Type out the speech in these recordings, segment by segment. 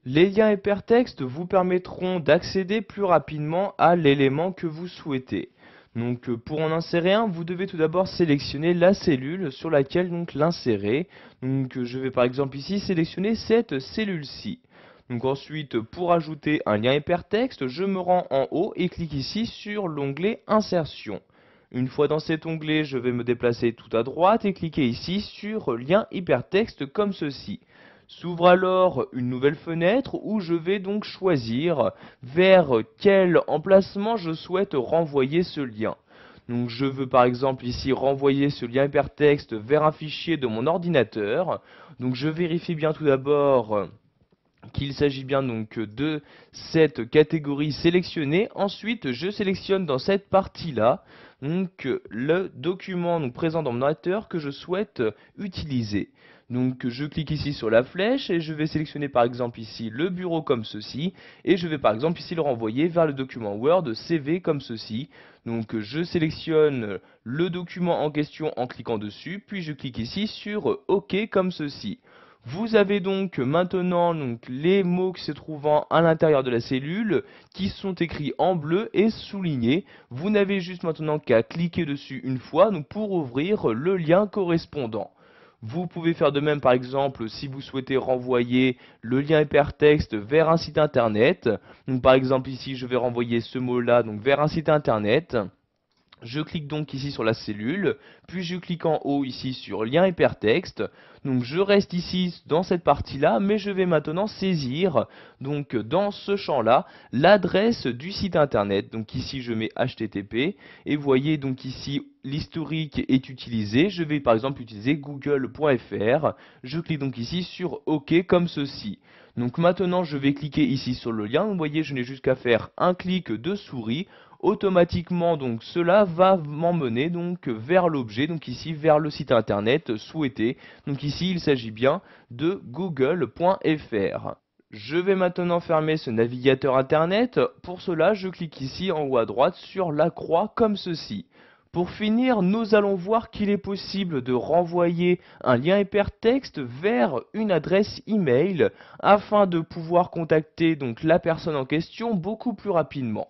Les liens hypertextes vous permettront d'accéder plus rapidement à l'élément que vous souhaitez. Donc pour en insérer un, vous devez tout d'abord sélectionner la cellule sur laquelle donc l'insérer. Donc je vais par exemple ici sélectionner cette cellule-ci. Donc ensuite, pour ajouter un lien hypertexte, je me rends en haut et clique ici sur l'onglet Insertion. Une fois dans cet onglet, je vais me déplacer tout à droite et cliquer ici sur Lien hypertexte comme ceci. S'ouvre alors une nouvelle fenêtre où je vais donc choisir vers quel emplacement je souhaite renvoyer ce lien. Donc je veux par exemple ici renvoyer ce lien hypertexte vers un fichier de mon ordinateur. Donc je vérifie bien tout d'abord qu'il s'agit bien donc de cette catégorie sélectionnée. Ensuite, je sélectionne dans cette partie-là donc le document donc, présent dans mon ordinateur que je souhaite utiliser. Donc je clique ici sur la flèche et je vais sélectionner par exemple ici le bureau comme ceci et je vais par exemple ici le renvoyer vers le document Word CV comme ceci. Donc je sélectionne le document en question en cliquant dessus puis je clique ici sur OK comme ceci. Vous avez donc maintenant les mots qui se trouvant à l'intérieur de la cellule qui sont écrits en bleu et soulignés. Vous n'avez juste maintenant qu'à cliquer dessus une fois pour ouvrir le lien correspondant. Vous pouvez faire de même par exemple si vous souhaitez renvoyer le lien hypertexte vers un site internet. Donc par exemple ici je vais renvoyer ce mot là vers un site internet. Je clique donc ici sur la cellule, puis je clique en haut ici sur lien hypertexte. Donc je reste ici dans cette partie-là, mais je vais maintenant saisir donc dans ce champ-là l'adresse du site internet. Donc ici je mets HTTP et vous voyez donc ici l'historique est utilisé. Je vais par exemple utiliser google.fr. Je clique donc ici sur OK comme ceci. Donc maintenant je vais cliquer ici sur le lien. Vous voyez je n'ai juste qu'à faire un clic de souris. Automatiquement donc cela va m'emmener donc vers l'objet, donc ici vers le site internet souhaité. Donc ici il s'agit bien de google.fr. Je vais maintenant fermer ce navigateur internet. Pour cela je clique ici en haut à droite sur la croix comme ceci. Pour finir, nous allons voir qu'il est possible de renvoyer un lien hypertexte vers une adresse email afin de pouvoir contacter donc la personne en question beaucoup plus rapidement.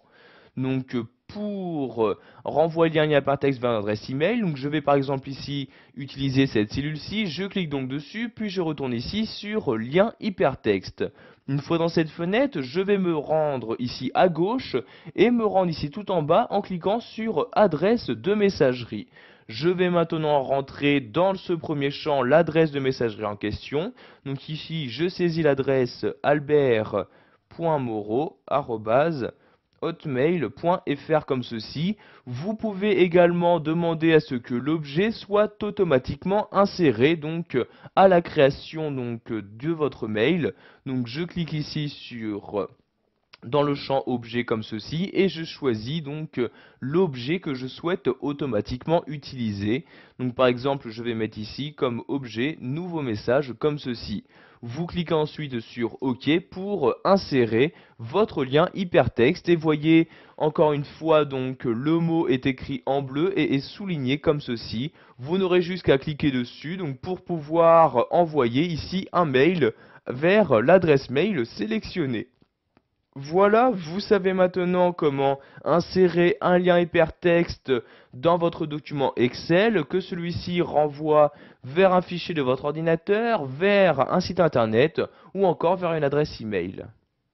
Donc pour renvoyer un lien hypertexte vers une adresse email, donc je vais par exemple ici utiliser cette cellule-ci, je clique donc dessus, puis je retourne ici sur lien hypertexte. Une fois dans cette fenêtre, je vais me rendre ici à gauche et me rendre ici tout en bas en cliquant sur adresse de messagerie. Je vais maintenant rentrer dans ce premier champ l'adresse de messagerie en question. Donc ici, je saisis l'adresse albert.moreau@hotmail.fr comme ceci. Vous pouvez également demander à ce que l'objet soit automatiquement inséré à la création de votre mail. Donc je clique ici sur dans le champ objet comme ceci et je choisis l'objet que je souhaite automatiquement utiliser. Donc par exemple je vais mettre ici comme objet nouveau message comme ceci. Vous cliquez ensuite sur OK pour insérer votre lien hypertexte et voyez encore une fois le mot est écrit en bleu et est souligné comme ceci. Vous n'aurez juste qu'à cliquer dessus pour pouvoir envoyer ici un mail vers l'adresse mail sélectionnée. Voilà, vous savez maintenant comment insérer un lien hypertexte dans votre document Excel, que celui-ci renvoie vers un fichier de votre ordinateur, vers un site internet ou encore vers une adresse email.